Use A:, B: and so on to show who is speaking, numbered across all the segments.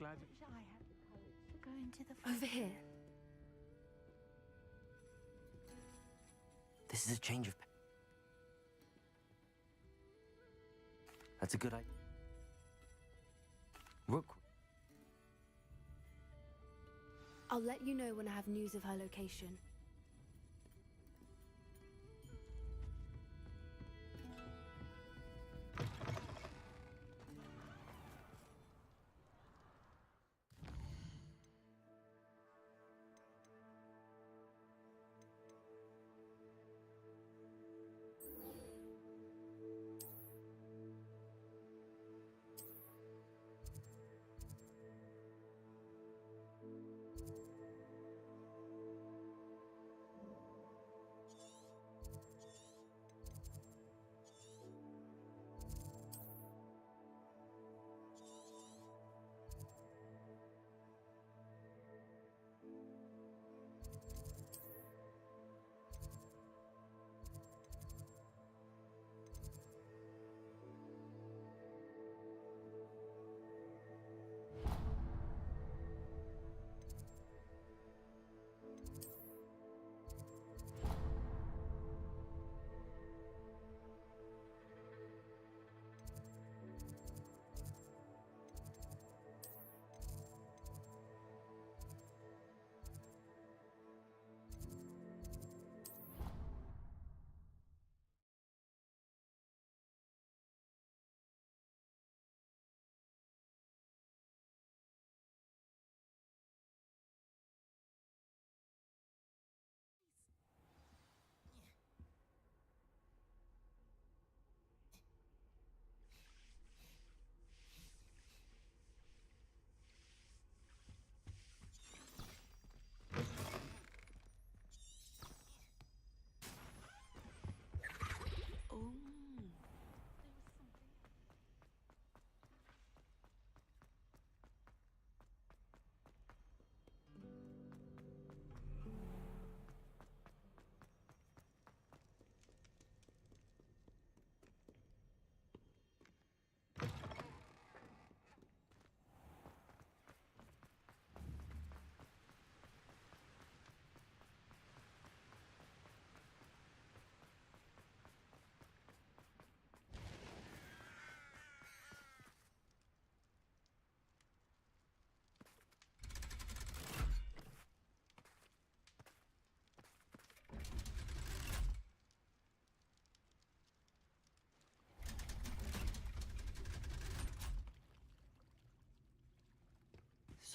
A: glad you...
B: I have the courage to go into the
C: Over here.
D: This is a change of... That's a good idea. Rook.
C: I'll let you know when I have news of her location.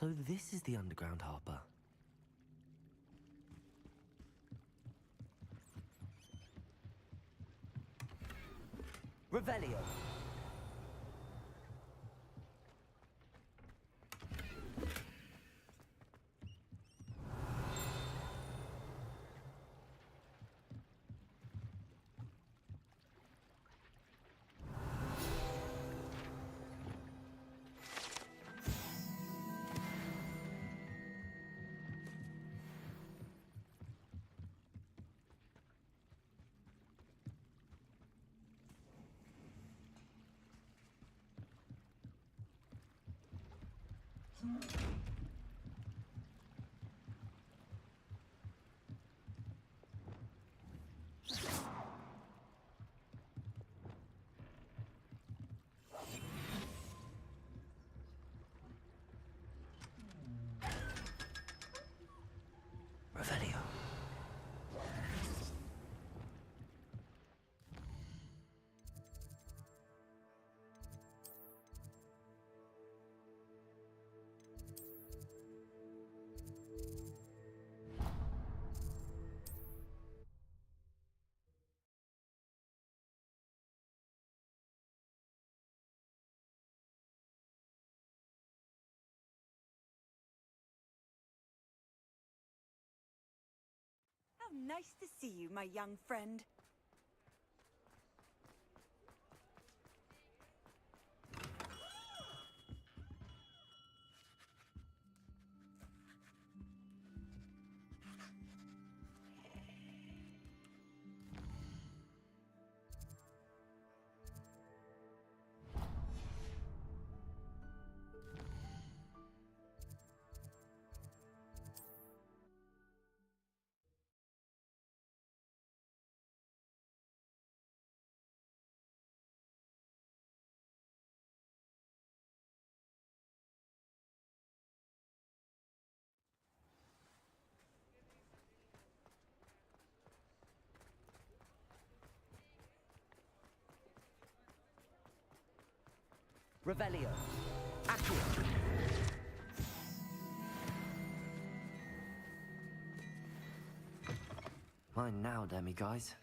D: So this is the underground harbor. Revelio. Revelio.
B: How nice to see you, my young friend.
D: Revelio. Accio. Mine now, demi-guys.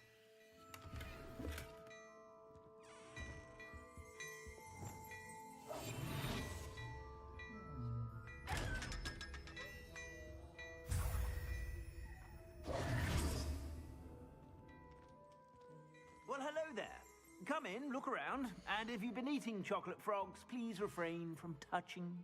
A: Well, hello there. Come in, look around, and if you've been eating chocolate frogs, please refrain from touching.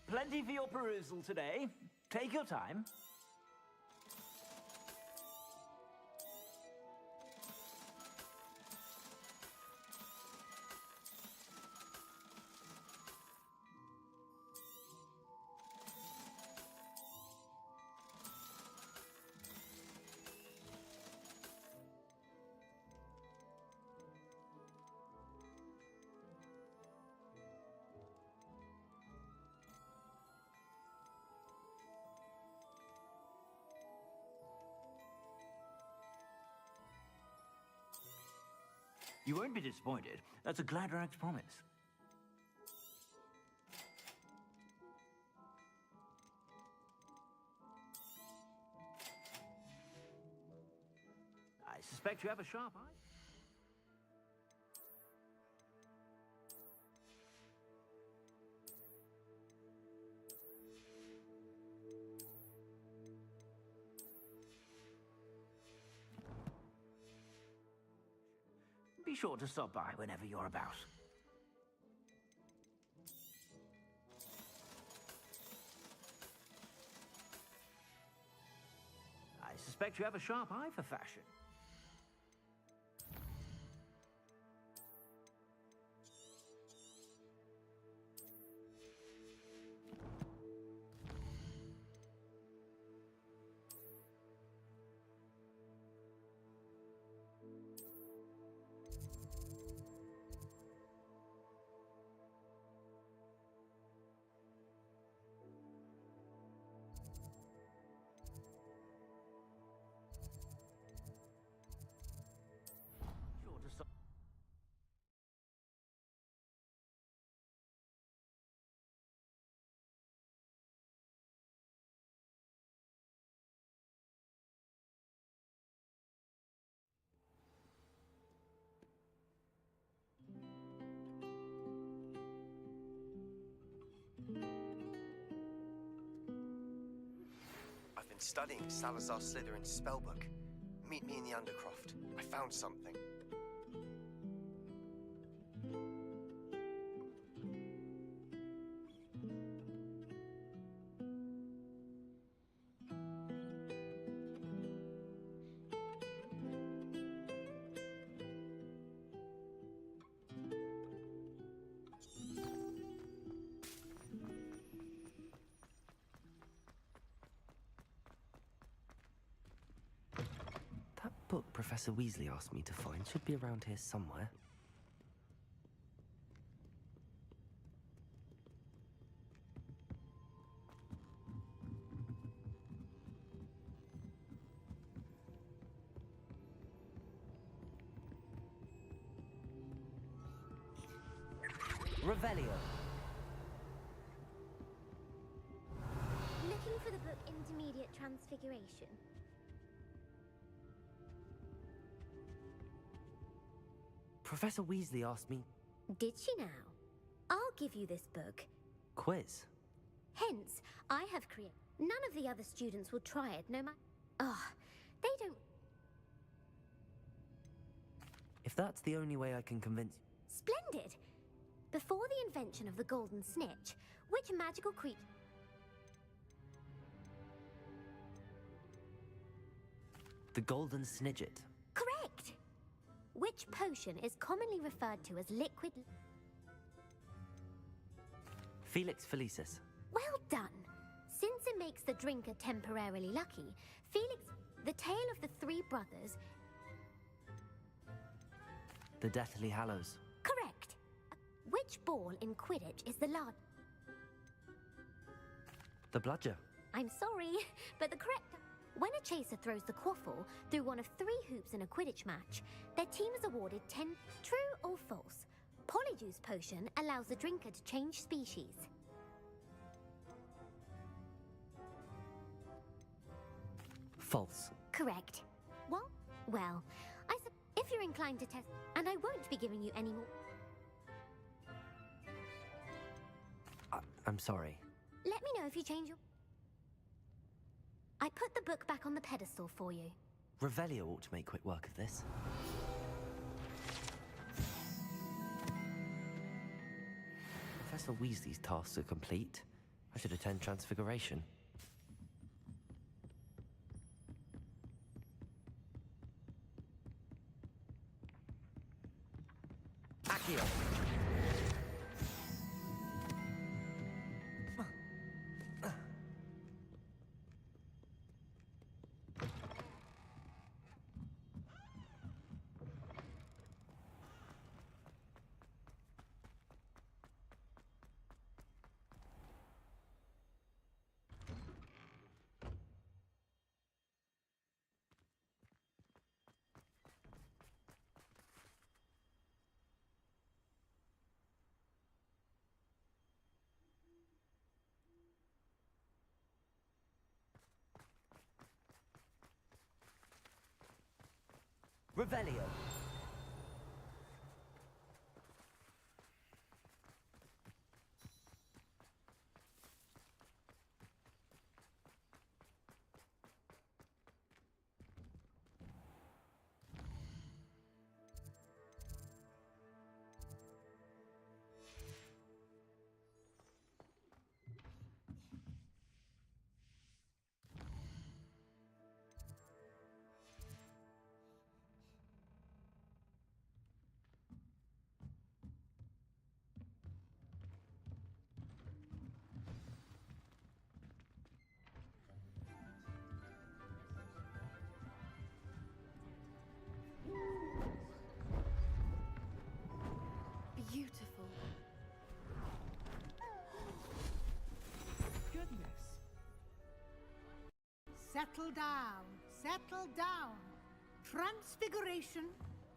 A: Plenty for your perusal today. Take your time. You won't be disappointed. That's a Gladrag's promise. I suspect you have a sharp eye. Be sure to stop by whenever you're about. I suspect you have a sharp eye for fashion.
E: I've been studying Salazar Slytherin's spellbook. Meet me in the Undercroft. I found something.
D: That book Professor Weasley asked me to find should be around here somewhere. Revelio.
F: Looking for the book Intermediate Transfiguration.
D: Professor Weasley asked me...
F: Did she now? I'll give you this book.
D: Quiz.
F: Hence, I have created... None of the other students will try it, no matter... Oh, they don't...
D: If that's the only way I can convince...
F: Splendid! Before the invention of the golden snitch, which magical creature...
D: The Golden Snidget.
F: Correct! Which potion is commonly referred to as liquid...
D: Felix Felicis.
F: Well done! Since it makes the drinker temporarily lucky, Felix... The tale of the three brothers...
D: The Deathly Hallows.
F: Correct! Which ball in Quidditch is the large...
D: The Bludger.
F: I'm sorry, but the correct... When a chaser throws the quaffle through one of 3 hoops in a Quidditch match, their team is awarded 10... True or false? Polyjuice potion allows the drinker to change species.
D: False.
F: Correct. What? Well, if you're inclined to test... And I won't be giving you any more...
D: I'm sorry.
F: Let me know if you change your... I put the book back on the pedestal for you.
D: Revelio ought to make quick work of this. Professor Weasley's tasks are complete. I should attend Transfiguration. Accio! Revelio.
C: Beautiful.
G: Goodness. Settle down. Settle down. Transfiguration,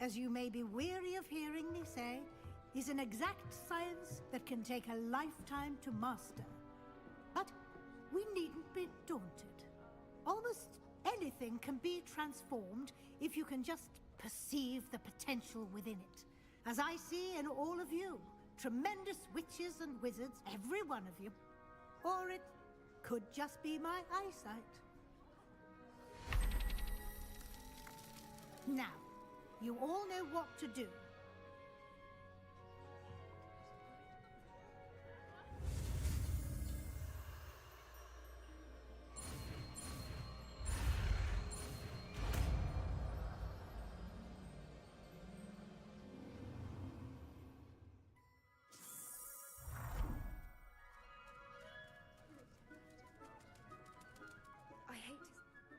G: as you may be weary of hearing me say, is an exact science that can take a lifetime to master. But we needn't be daunted. Almost anything can be transformed if you can just perceive the potential within it. As I see in all of you, tremendous witches and wizards, every one of you. Or it could just be my eyesight. Now, you all know what to do.
C: I hate to...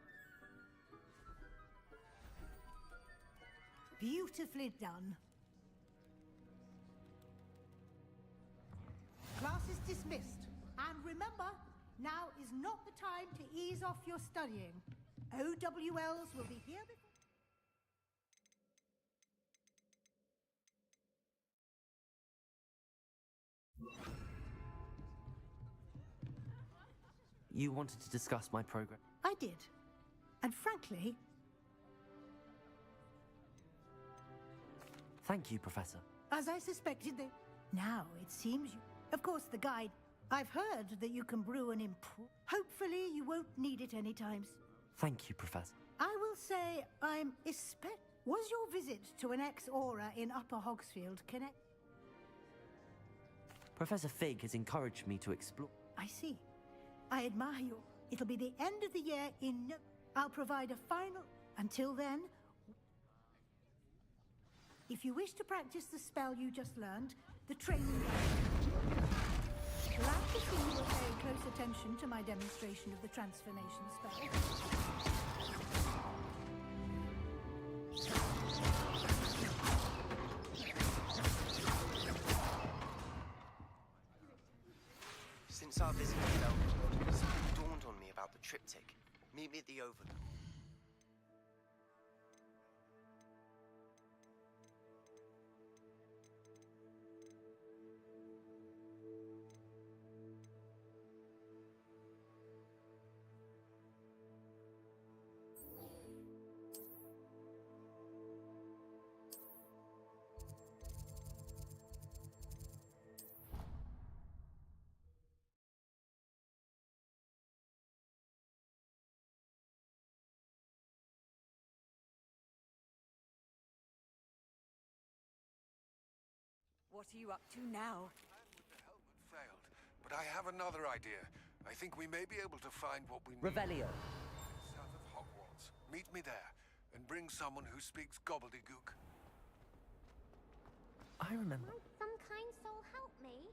G: Beautifully done. Class is dismissed. And remember, now is not the time to ease off your studying. OWLs will be here before...
D: You wanted to discuss my program?
G: I did. And frankly...
D: Thank you, Professor.
G: As I suspected, they... Now, it seems you... Of course, the guide... I've heard that you can brew an Hopefully, you won't need it anytime soon.
D: Thank you, Professor.
G: I will say I'm Was your visit to an ex-aura in Upper Hogsfield connect...
D: Professor Fig has encouraged me to explore...
G: I see. I admire you. It'll be the end of the year in no... I'll provide a Until then, if you wish to practice the spell you just learned, the training guide. Glad to see you are paying close attention to my demonstration of the transformation spell.
E: Since our visit to Belgrade, something dawned on me about the triptych. Meet me at the Overlook.
B: What are you up to now?
H: The helmet failed, but I have another idea. I think we may be able to find what we need.
D: Revelio.
H: South of Hogwarts. Meet me there, and bring someone who speaks gobbledygook.
D: I remember.
F: Might some kind soul help me?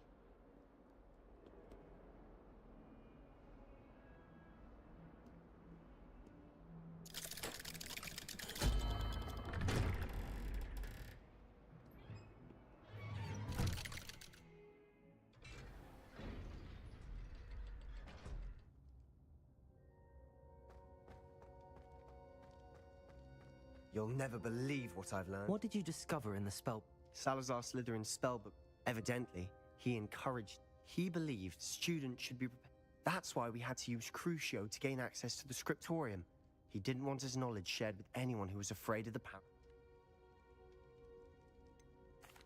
E: You'll never believe what I've learned.
D: What did you discover in the spell?
E: Salazar Slytherin's spellbook. Evidently, he believed students should be prepared. That's why we had to use Crucio to gain access to the scriptorium. He didn't want his knowledge shared with anyone who was afraid of the power.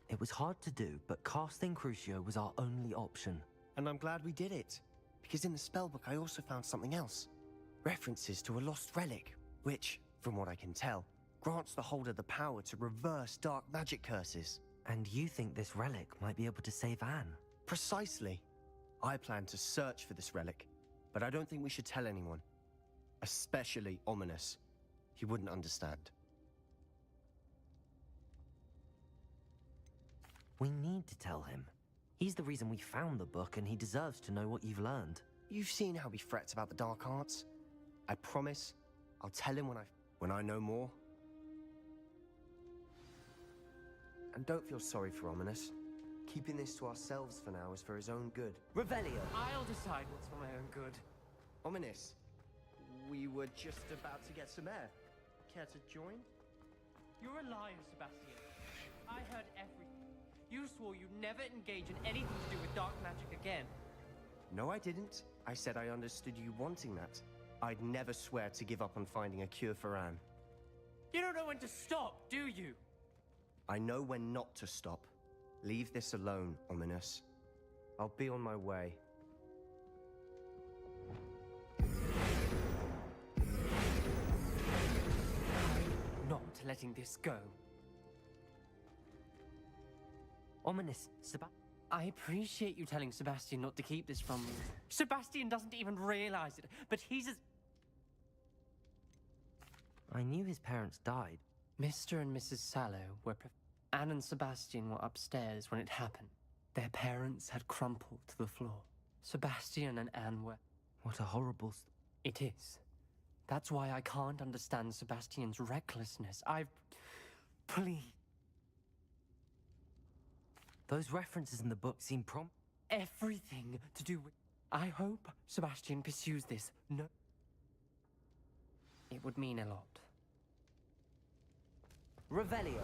D: It was hard to do, but casting Crucio was our only option.
E: And I'm glad we did it. Because in the spellbook, I also found something else. References to a lost relic, which, from what I can tell, grants the holder the power to reverse dark magic curses.
D: And you think this relic might be able to save Anne?
E: Precisely. I plan to search for this relic, but I don't think we should tell anyone. Especially Ominous. He wouldn't understand.
D: We need to tell him. He's the reason we found the book, and he deserves to know what you've learned.
E: You've seen how he frets about the dark arts. I promise I'll tell him when I know more. And don't feel sorry for Ominous. Keeping this to ourselves for now is for his own good.
D: Revelio!
I: I'll decide what's for my own good.
E: Ominous, we were just about to get some air. Care to join?
I: You're a liar, Sebastian. I heard everything. You swore you'd never engage in anything to do with dark magic again.
E: No, I didn't. I said I understood you wanting that. I'd never swear to give up on finding a cure for Anne.
I: You don't know when to stop, do you?
E: I know when not to stop. Leave this alone, Ominous. I'll be on my way.
I: Not letting this go.
D: Ominous,
I: I appreciate you telling Sebastian not to keep this from me. Sebastian doesn't even realize it, but he's as...
D: I knew his parents died.
I: Mr. and Mrs. Sallow were... Anne and Sebastian were upstairs when it happened. Their parents had crumpled to the floor. Sebastian and Anne were...
D: What a horrible...
I: It is. That's why I can't understand Sebastian's recklessness. Please.
D: Those references in the book seem
I: Everything to do with... I hope Sebastian pursues this. No. It would mean a lot.
D: Revelio!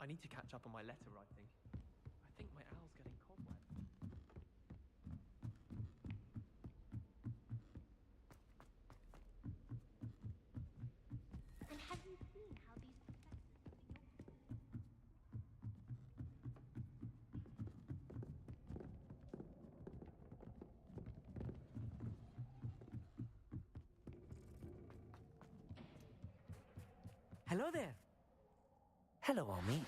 J: I need to catch up on my letter writing. I think my owl's getting cobwebs.
F: And have you seen how these...
K: Hello there.
D: Hello, Amit.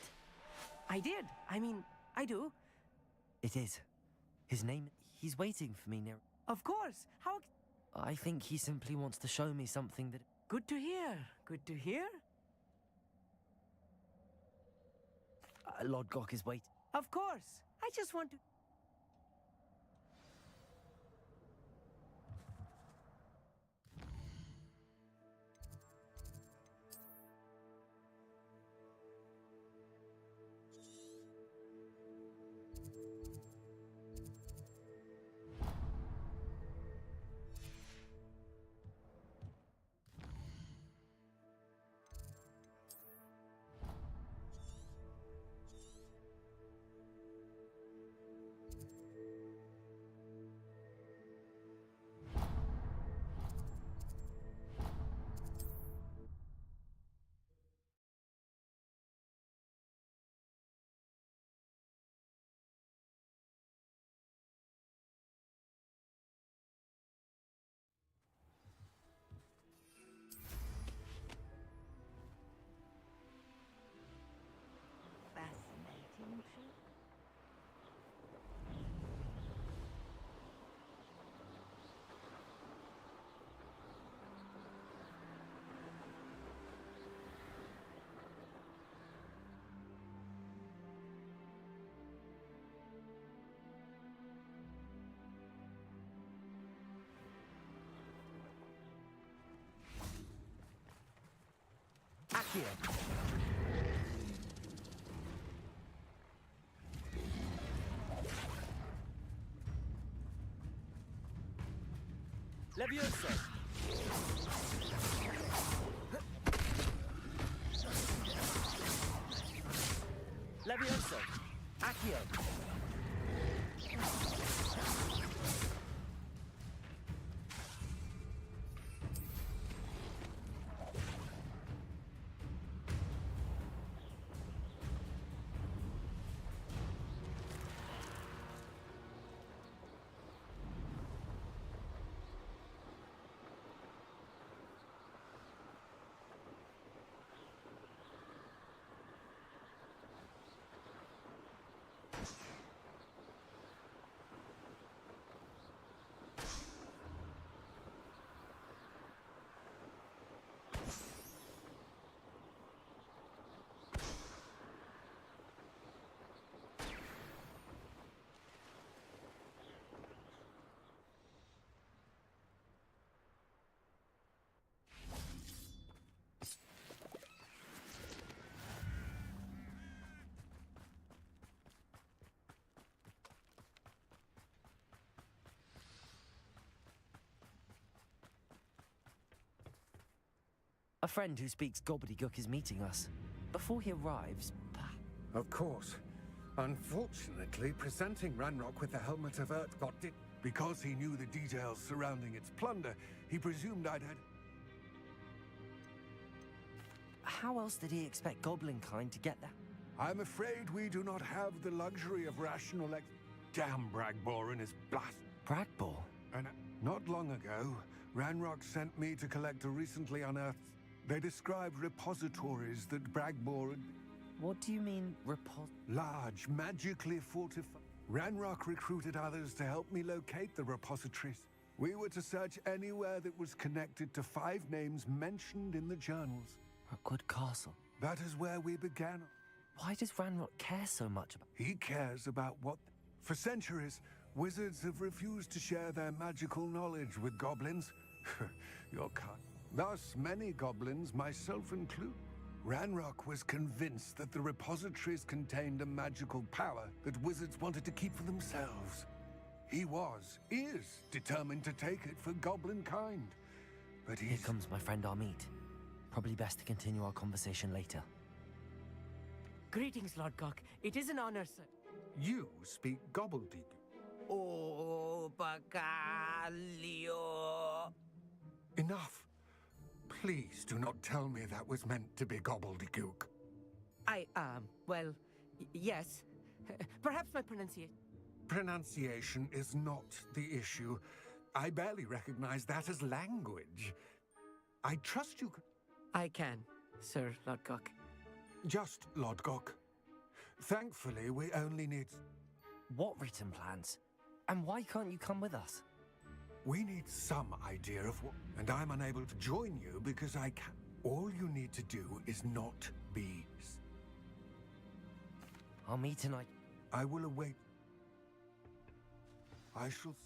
K: I did. I mean, I do.
D: It is. His name... He's waiting for me near...
K: Of course. How...
D: I think he simply wants to show me something that...
K: Good to hear. Good to hear.
D: Lord Gok is waiting.
K: Of course. I just want to...
B: Fascinating trip.
D: Akio!
A: Levioso! Levioso! Accio!
D: A friend who speaks gobbledygook is meeting us. Before he arrives...
H: Of course. Unfortunately, presenting Ranrock with the Helmet of Urtkot did... Because he knew the details surrounding its plunder, he presumed I'd had...
D: How else did he expect Goblinkind to get there?
H: I'm afraid we do not have the luxury of rational Damn Bragbor and his blast...
D: Bragbor?
H: And not long ago, Ranrock sent me to collect a recently unearthed... They described repositories that Bragbor had...
D: What do you mean,
H: Large, magically fortified... Ranrock recruited others to help me locate the repositories. We were to search anywhere that was connected to 5 names mentioned in the journals.
D: A good castle.
H: That is where we began.
D: Why does Ranrock care so much about...
H: He cares about what... For centuries, wizards have refused to share their magical knowledge with goblins. Your kind. Thus, many goblins, myself included. Ranrock was convinced that the repositories contained a magical power that wizards wanted to keep for themselves. He is determined to take it for goblin kind. But
D: Here comes my friend Amit. Probably best to continue our conversation later.
K: Greetings, Lord Gok. It is an honor, sir.
H: You speak gobbledygook.
K: Oh, Bacalio.
H: Enough. Please do not tell me that was meant to be gobbledygook.
K: Well, yes. Perhaps my pronunciation...
H: Pronunciation is not the issue. I barely recognize that as language. I trust you...
K: I can. Sir Lodgok.
H: Just Lodgok. Thankfully, we only need...
D: What written plans? And why can't you come with us?
H: We need some idea of what... And I'm unable to join you because I can't. All you need to do is not be...
D: I'll meet tonight.
H: I will await. I shall see.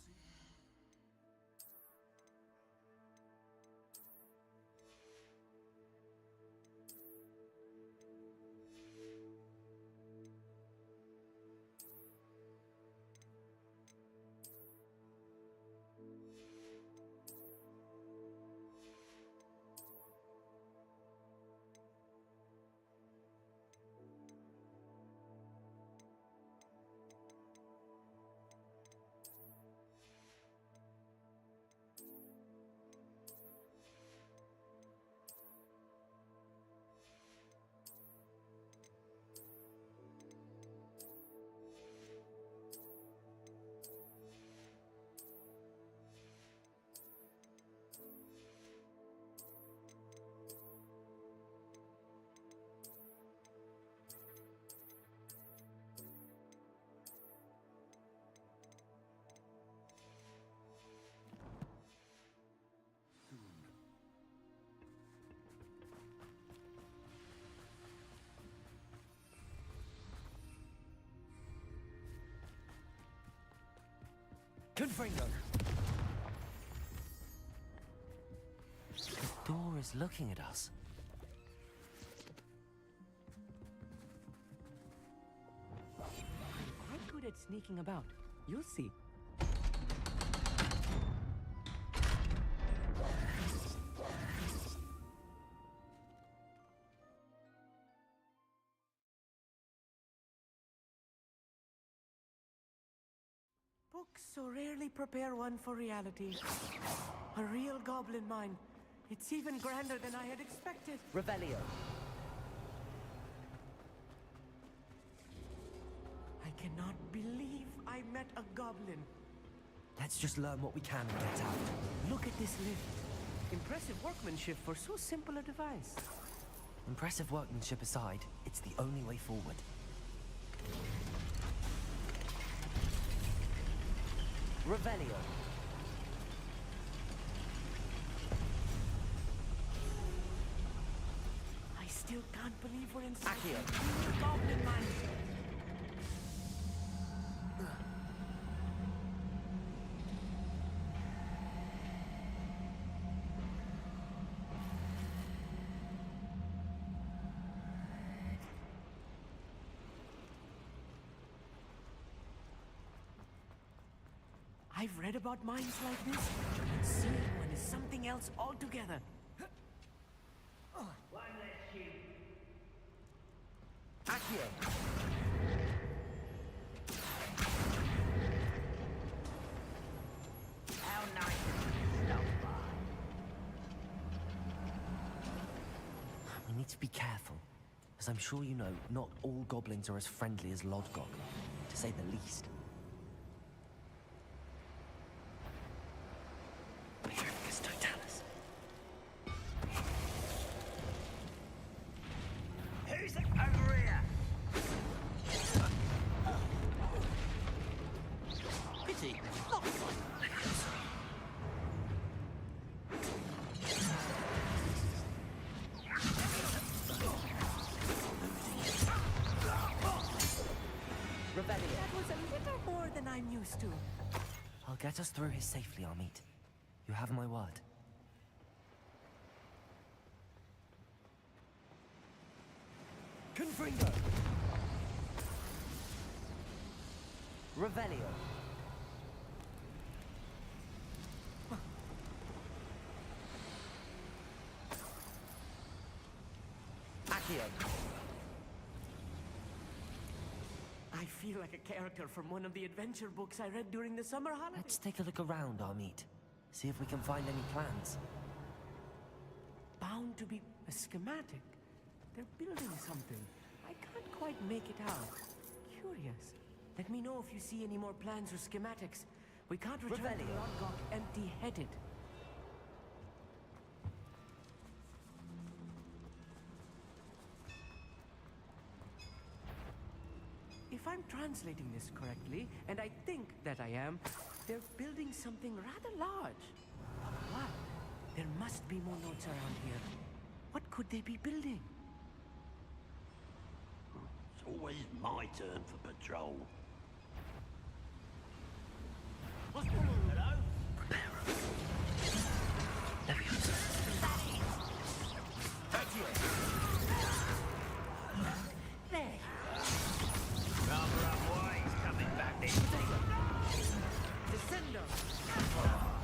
D: Confringo! The door is looking at us.
K: I'm quite good at sneaking about. You'll see. Books so rarely prepare one for reality. A real goblin mine. It's even grander than I had expected.
D: Revelio.
K: I cannot believe I met a goblin.
D: Let's just learn what we can and get out.
K: Look at this lift. Impressive workmanship for so simple a device.
D: Impressive workmanship aside, it's the only way forward. Revelio.
K: I still can't believe we're inside
D: Accio.
K: a goblin mine. I've read about mines like this, but seeing one is something else altogether.
D: Accio.
A: How nice to stop by.
D: We need to be careful. As I'm sure you know, not all goblins are as friendly as Lodgok, to say the least.
A: Who's over here? Pity.
K: That was a little more than I'm used to.
D: I'll get us through here safely, Amit. You have my word. Confringo! Revelio! Accio!
K: I feel like a character from one of the adventure books I read during the summer holidays.
D: Let's take a look around, Amit. See if we can find any plans.
K: Bound to be a schematic. They're building something. I can't quite make it out. Curious. Let me know if you see any more plans or schematics. We can't return to
D: Revelio.
K: Lodgok empty-headed. translating this correctly, and I think that I am, they're building something rather large. What? There must be more notes around here. What could they be building?
L: It's always my turn for patrol. Hello?
K: There.
A: Rather up ways coming back this
K: Descendo.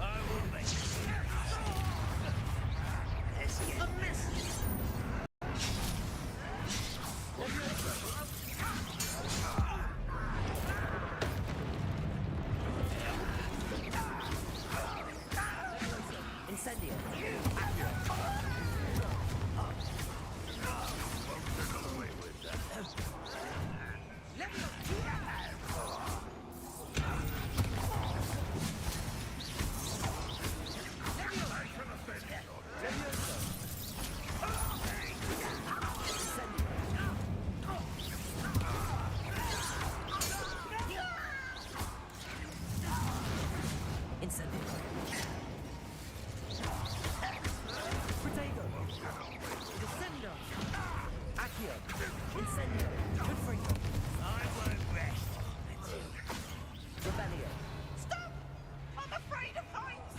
A: I will be. Let's get a message.
K: Incendio. Protego. Descendo. Accio. Incendio. Good for you.
A: I won't rest.
K: Rebellion.
B: Stop! I'm afraid of heights!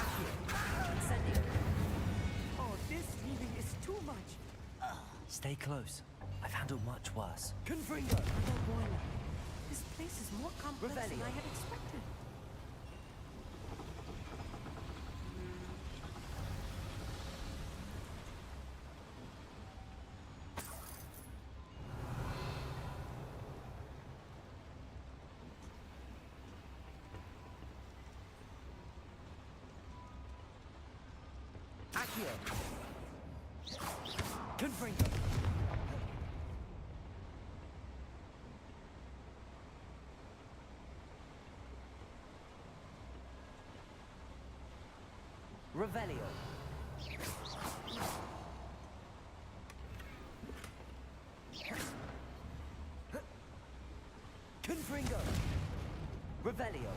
K: Accio. Incendio. Oh, this healing is too much.
D: Stay close. I've handled much worse.
K: Confringo. Oh boy. This place is more complex than I had expected. Accio. Confringo. Revelio. Confringo. Revelio.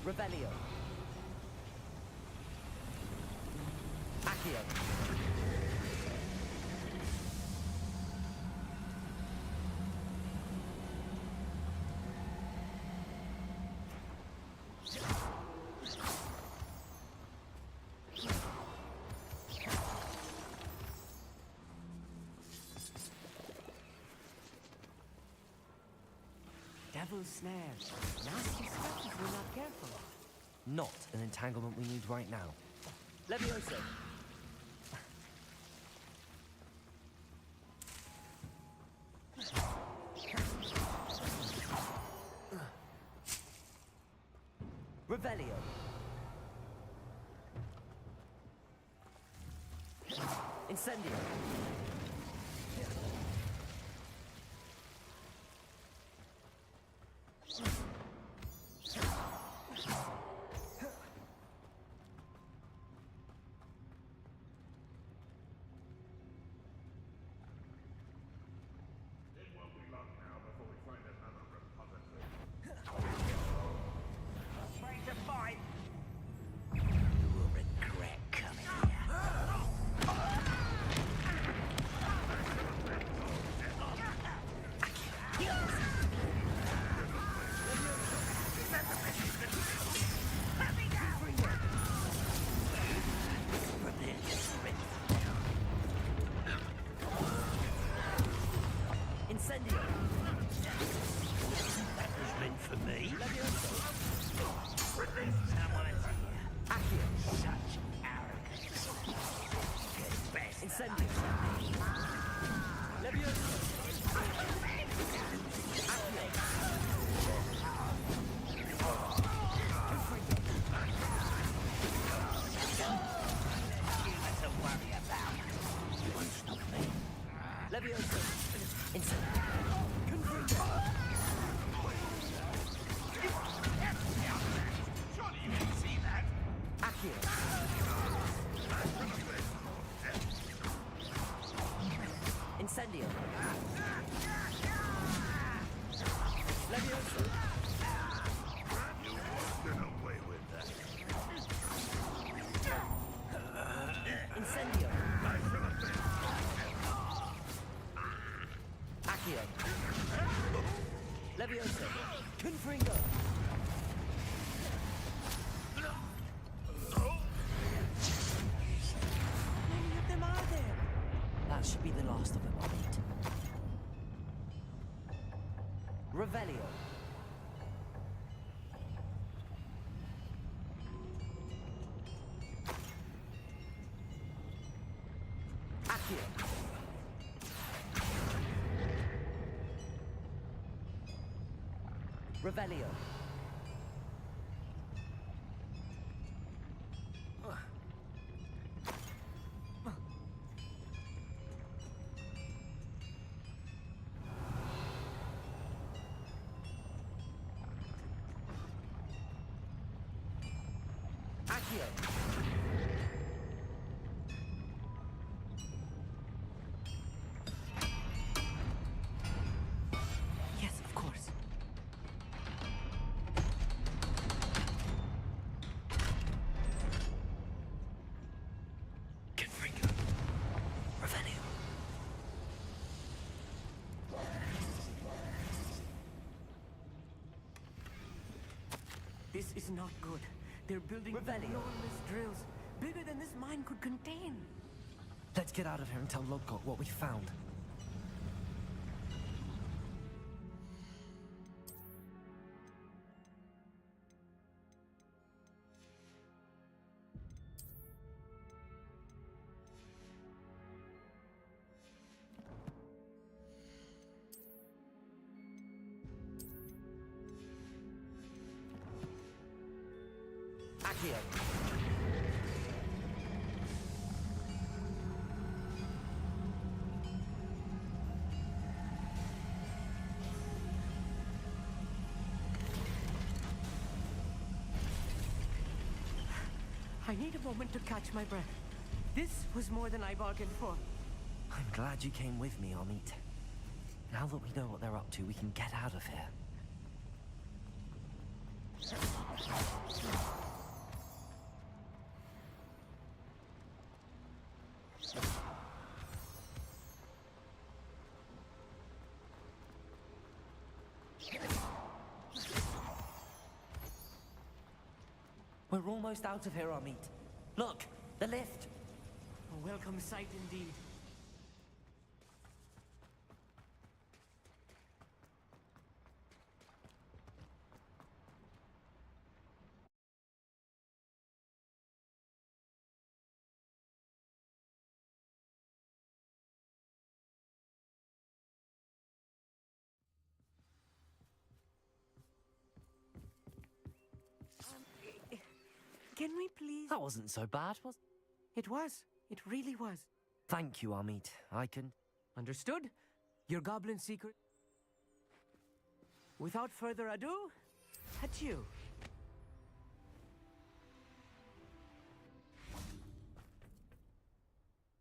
K: Revelio. Accio. Devil's snare. Nasty stuff if we're not careful.
D: Not an entanglement we need right now.
K: Levioso. Revelio. Incendio.
A: Afraid to fight.
L: You will regret coming here.
K: Leviosa!
L: You won't get away with that.
K: Incendio! Accio! Leviosa! Confringo! How many of them are there?
D: That should be the last of them, Amit.
K: Revelio. Accio. Revelio. Accio. Yes, of course.
D: Confringo. Revelio.
K: This is not good. They're building enormous drills, bigger than this mine could contain.
D: Let's get out of here and tell Lodgok what we found.
K: Accio. I need a moment to catch my breath. This was more than I bargained for.
D: I'm glad you came with me, Amit. Now that we know what they're up to, we can get out of here. We're almost out of here, Amit. Look, the lift.
K: A welcome sight indeed. Can we please?
D: That wasn't so bad, was it?
K: It was. It really was.
D: Thank you, Amit. I can...
K: Understood? Your goblin secret? Without further ado, adieu.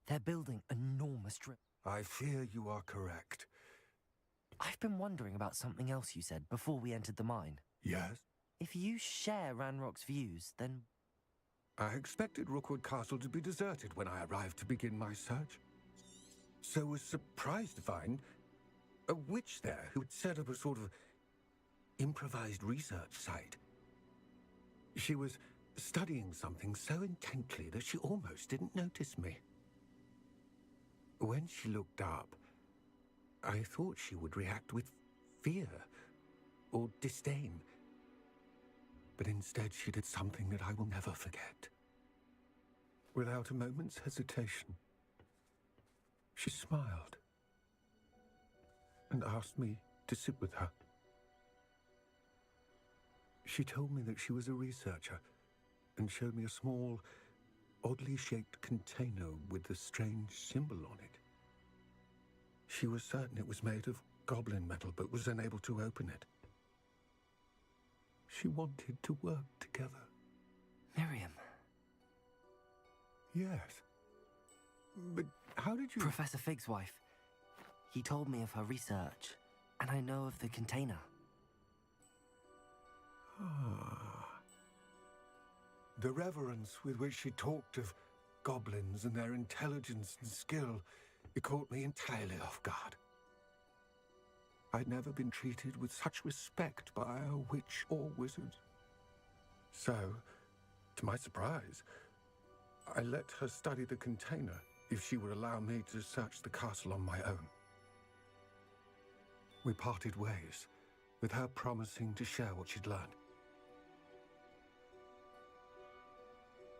D: They're building enormous drills.
H: I fear you are correct.
D: I've been wondering about something else you said before we entered the mine.
H: Yes?
D: If you share Ranrock's views, then...
H: I expected Rookwood Castle to be deserted when I arrived to begin my search. So was surprised to find a witch there who had set up a sort of improvised research site. She was studying something so intently that she almost didn't notice me. When she looked up, I thought she would react with fear or disdain. But instead she did something that I will never forget. Without a moment's hesitation, she smiled and asked me to sit with her. She told me that she was a researcher and showed me a small, oddly shaped container with a strange symbol on it. She was certain it was made of goblin metal, but was unable to open it. She wanted to work together.
D: Miriam.
H: Yes. But how did you...
D: Professor Fig's wife. He told me of her research, and I know of the container.
H: The reverence with which she talked of goblins and their intelligence and skill, it caught me entirely off guard. I'd never been treated with such respect by a witch or wizard. So, to my surprise, I let her study the container if she would allow me to search the castle on my own. We parted ways, with her promising to share what she'd learned.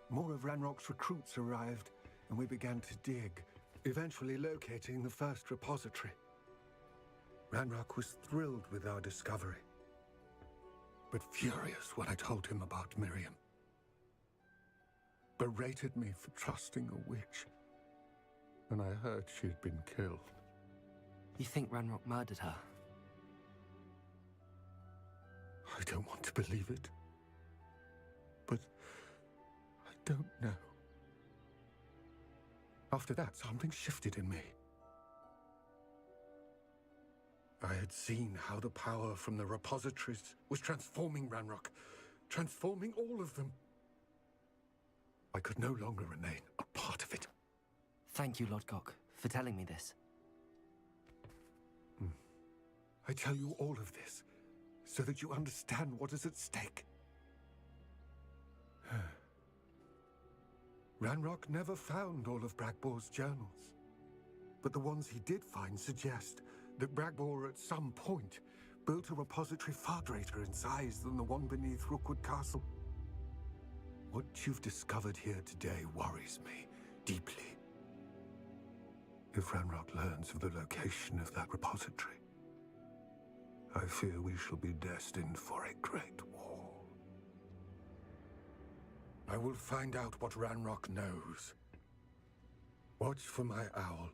H: More of Ranrock's recruits arrived, and we began to dig, eventually locating the first repository. Ranrock was thrilled with our discovery, but furious when I told him about Miriam. Berated me for trusting a witch, and I heard she'd been killed.
D: You think Ranrock murdered her?
H: I don't want to believe it, but I don't know. After that, something shifted in me. I had seen how the power from the repositories was transforming Ranrock, transforming all of them. I could no longer remain a part of it.
D: Thank you, Lodgok, for telling me this.
H: I tell you all of this so that you understand what is at stake. Ranrock never found all of Bragbor's journals, but the ones he did find suggest that Bragbor at some point built a repository far greater in size than the one beneath Rookwood Castle. What you've discovered here today worries me deeply. If Ranrock learns of the location of that repository, I fear we shall be destined for a great war. I will find out what Ranrock knows. Watch for my owl.